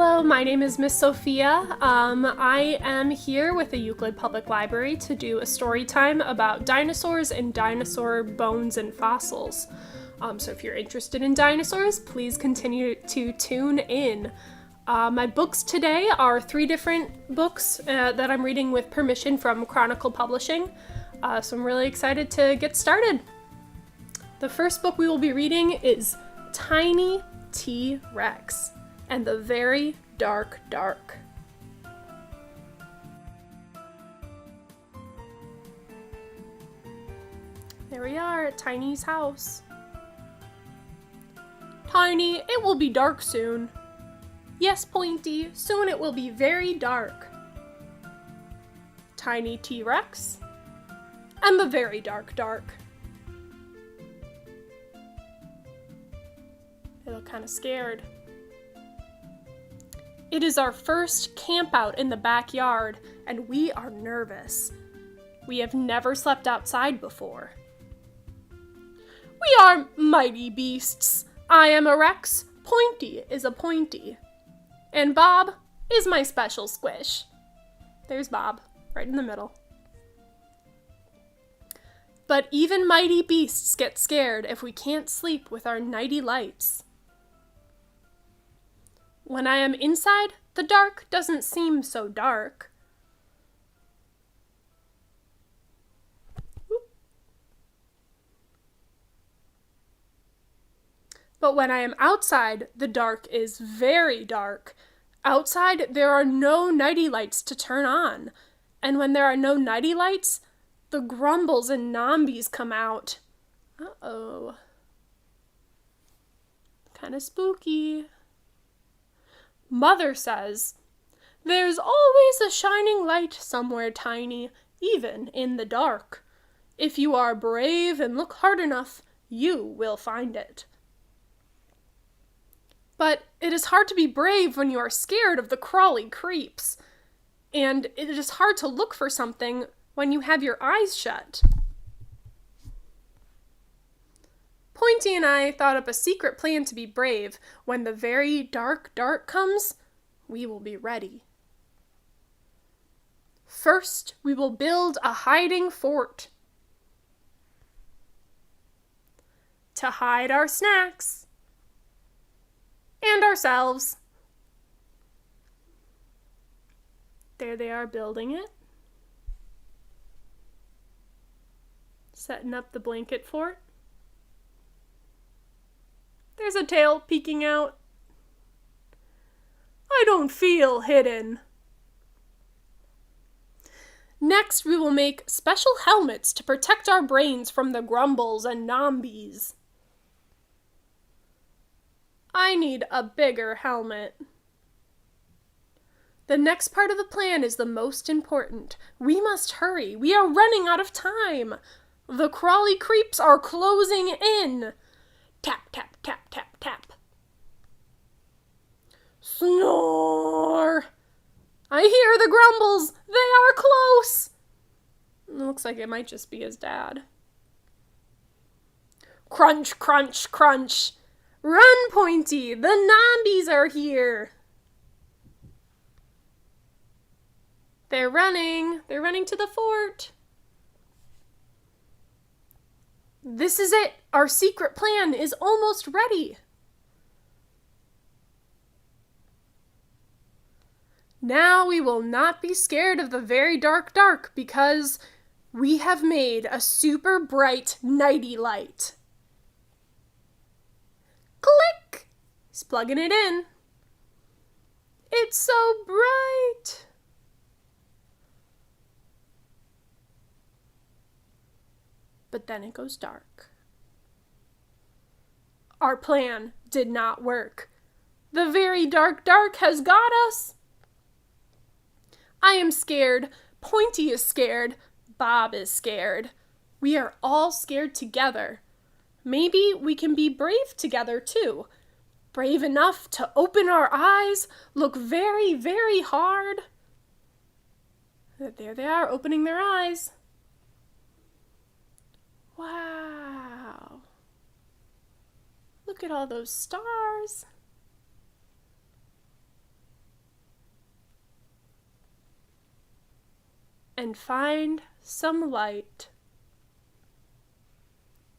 Hello, my name is Miss Sophia. I am here with the Euclid Public Library to do a story time about dinosaurs and dinosaur bones and fossils. So if you're interested in dinosaurs, please continue to tune in. My books today are 3 different books that I'm reading with permission from Chronicle Publishing. So I'm really excited to get started. The first book we will be reading is Tiny TRex and the Very Dark Dark. There we are at Tiny's house. Tiny, it will be dark soon. Yes, Pointy, soon it will be very dark. Tiny TRex and the Very Dark Dark. They look kind of scared. It is our first camp out in the backyard, and we are nervous. We have never slept outside before. We are mighty beasts. I am a Rex, Pointy is a Pointy, and Bob is my special squish. There's Bob, right in the middle. But even mighty beasts get scared if we can't sleep with our nighty lights. When I am inside, the dark doesn't seem so dark. But when I am outside, the dark is very dark. Outside, there are no nighty lights to turn on. And when there are no nighty lights, the grumbles and nombies come out. Uh-oh. Kind of spooky. Mother says, "There's always a shining light somewhere, Tiny, even in the dark. If you are brave and look hard enough, you will find it." But it is hard to be brave when you are scared of the crawly creeps. And it is hard to look for something when you have your eyes shut. Pointy and I thought up a secret plan to be brave. When the very dark dark comes, we will be ready. First, we will build a hiding fort to hide our snacks and ourselves. There they are building it. Setting up the blanket fort. There's a tail peeking out. I don't feel hidden. Next, we will make special helmets to protect our brains from the grumbles and nombies. I need a bigger helmet. The next part of the plan is the most important. We must hurry. We are running out of time. The crawly creeps are closing in. Tap, tap, tap, tap, tap. Snore! I hear the grumbles. They are close. It looks like it might just be his dad. Crunch, crunch, crunch. Run, Pointy. The nombies are here. They're running. They're running to the fort. This is it. Our secret plan is almost ready. Now we will not be scared of the very dark dark because we have made a super bright nighty light. Click! He's plugging it in. It's so bright. But then it goes dark. Our plan did not work. The very dark dark has got us. I am scared. Pointy is scared. Bob is scared. We are all scared together. Maybe we can be brave together too. Brave enough to open our eyes, look very, very hard. There they are, opening their eyes. Wow. Look at all those stars. and find some light.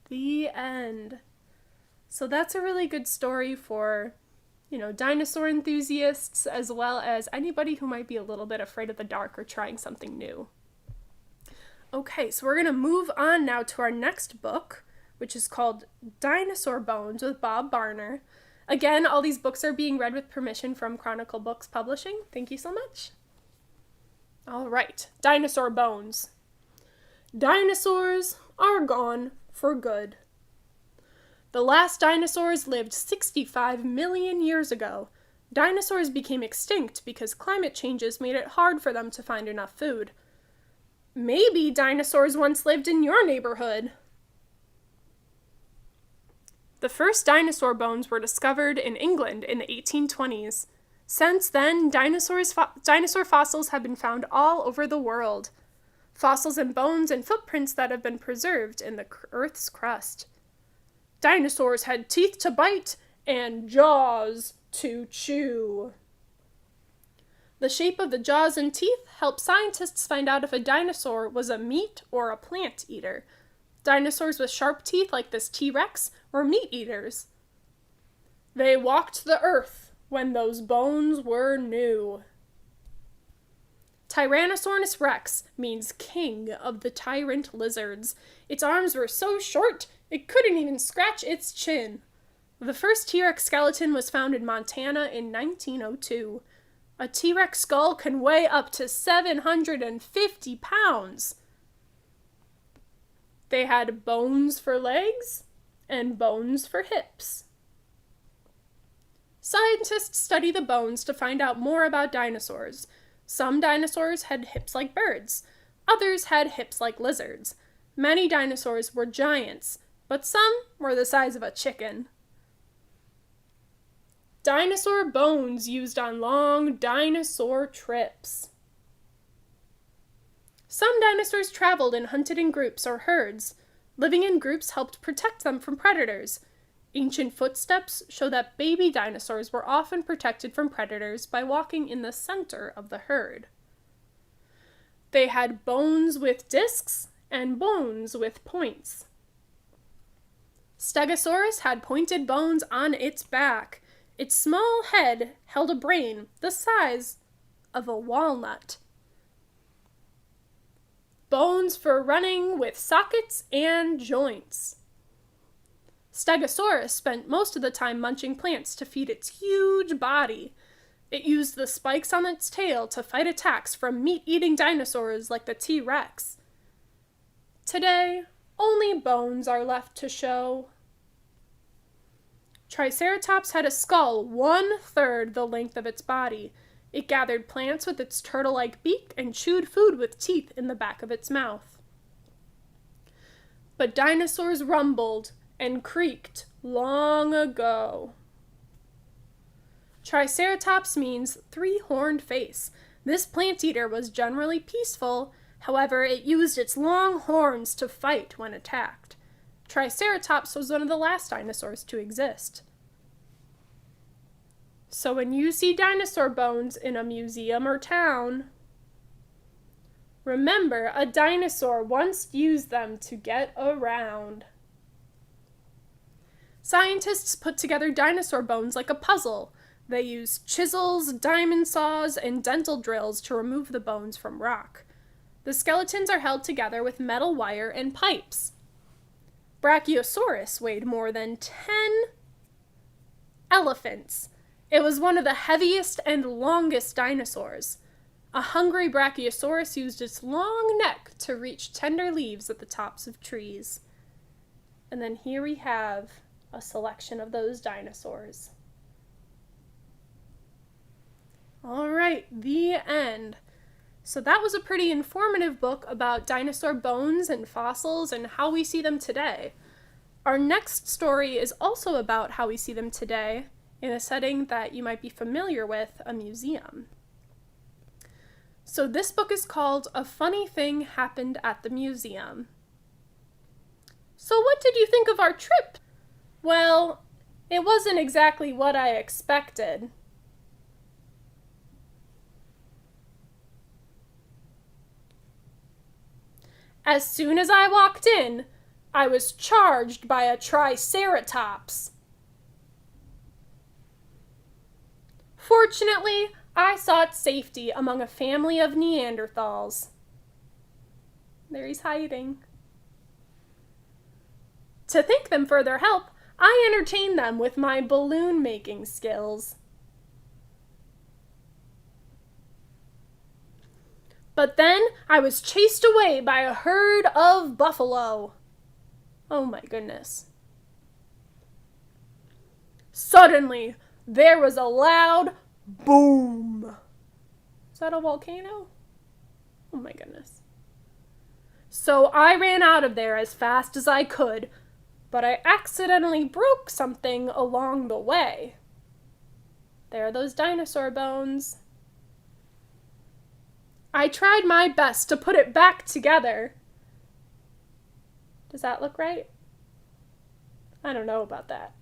The end. So that's a really good story for, dinosaur enthusiasts as well as anybody who might be a little bit afraid of the dark or trying something new. Okay, so we're going to move on now to our next book, which is called Dinosaur Bones with Bob Barner. Again, all these books are being read with permission from Chronicle Books Publishing. Thank you so much. All right, Dinosaur Bones. Dinosaurs are gone for good. The last dinosaurs lived 65 million years ago. Dinosaurs became extinct because climate changes made it hard for them to find enough food. Maybe dinosaurs once lived in your neighborhood. The first dinosaur bones were discovered in England in the 1820s. Since then, dinosaur fossils have been found all over the world. Fossils and bones and footprints that have been preserved in the Earth's crust. Dinosaurs had teeth to bite and jaws to chew. The shape of the jaws and teeth help scientists find out if a dinosaur was a meat or a plant eater. Dinosaurs with sharp teeth like this TRex were meat eaters. They walked the earth when those bones were new. Tyrannosaurus rex means king of the tyrant lizards. Its arms were so short it couldn't even scratch its chin. The first T-Rex skeleton was found in Montana in 1902. A T-Rex skull can weigh up to 750 pounds. They had bones for legs and bones for hips. Scientists study the bones to find out more about dinosaurs. Some dinosaurs had hips like birds. Others had hips like lizards. Many dinosaurs were giants, but some were the size of a chicken. Dinosaur bones used on long dinosaur trips. Some dinosaurs traveled and hunted in groups or herds. Living in groups helped protect them from predators. Ancient footsteps show that baby dinosaurs were often protected from predators by walking in the center of the herd. They had bones with discs and bones with points. Stegosaurus had pointed bones on its back. Its small head held a brain the size of a walnut. Bones for running with sockets and joints. Stegosaurus spent most of the time munching plants to feed its huge body. It used the spikes on its tail to fight attacks from meat-eating dinosaurs like the T-Rex. Today, only bones are left to show. Triceratops had a skull 1/3 the length of its body. It gathered plants with its turtle-like beak and chewed food with teeth in the back of its mouth. But dinosaurs rumbled and creaked long ago. Triceratops means three-horned face. This plant eater was generally peaceful, however, it used its long horns to fight when attacked. Triceratops was one of the last dinosaurs to exist. So when you see dinosaur bones in a museum or town, remember a dinosaur once used them to get around. Scientists put together dinosaur bones like a puzzle. They used chisels, diamond saws, and dental drills to remove the bones from rock. The skeletons are held together with metal wire and pipes. Brachiosaurus weighed more than 10 elephants. It was one of the heaviest and longest dinosaurs. A hungry Brachiosaurus used its long neck to reach tender leaves at the tops of trees. And then here we have a selection of those dinosaurs. All right, the end. So that was a pretty informative book about dinosaur bones and fossils and how we see them today. Our next story is also about how we see them today in a setting that you might be familiar with, a museum. So this book is called A Funny Thing Happened at the Museum. So what did you think of our trip? Well, it wasn't exactly what I expected. As soon as I walked in, I was charged by a triceratops. Fortunately, I sought safety among a family of Neanderthals. There he's hiding. To thank them for their help, I entertained them with my balloon-making skills. But then I was chased away by a herd of buffalo. Oh my goodness. Suddenly, there was a loud boom. Is that a volcano? Oh my goodness. So I ran out of there as fast as I could, but I accidentally broke something along the way. There are those dinosaur bones. I tried my best to put it back together. Does that look right? I don't know about that.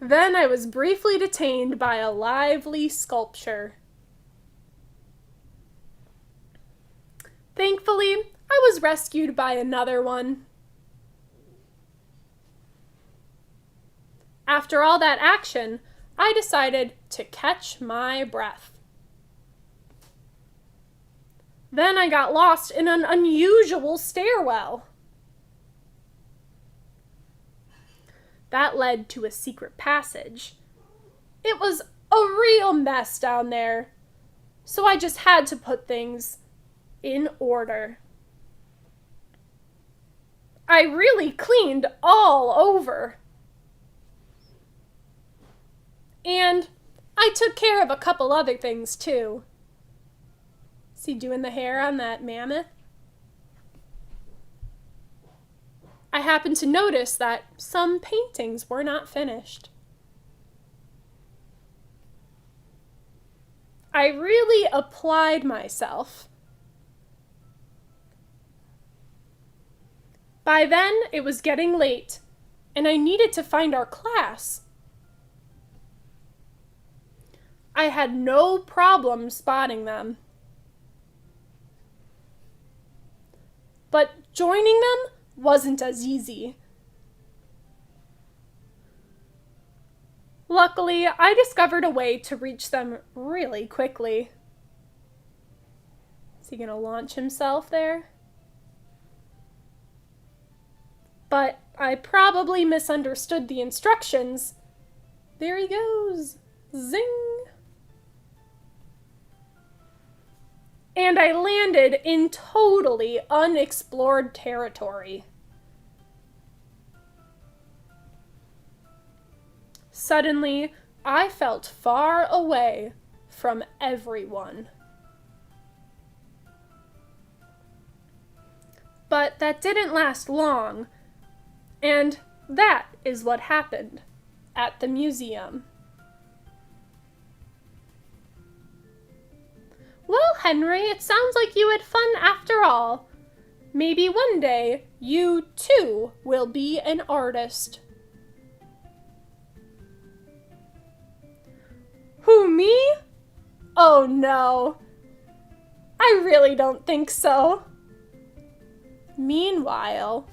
Then I was briefly detained by a lively sculpture. Thankfully, I was rescued by another one. After all that action, I decided to catch my breath. Then I got lost in an unusual stairwell. That led to a secret passage. It was a real mess down there, so I just had to put things in order. I really cleaned all over. And I took care of a couple other things too. See, doing the hair on that mammoth? I happened to notice that some paintings were not finished. I really applied myself. By then, it was getting late, and I needed to find our class. I had no problem spotting them. But joining them wasn't as easy. Luckily, I discovered a way to reach them really quickly. Is he gonna launch himself there? But I probably misunderstood the instructions. There he goes. Zing! And I landed in totally unexplored territory. Suddenly, I felt far away from everyone. But that didn't last long, and that is what happened at the museum. Well, Henry, it sounds like you had fun after all. Maybe one day you too will be an artist. Who, me? Oh no. I really don't think so. Meanwhile, ...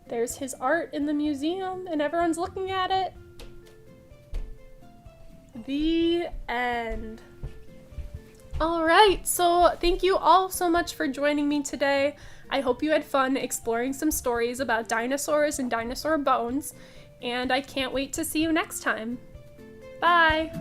There's his art in the museum and everyone's looking at it. The end. All right, so thank you all so much for joining me today. I hope you had fun exploring some stories about dinosaurs and dinosaur bones, and I can't wait to see you next time. Bye!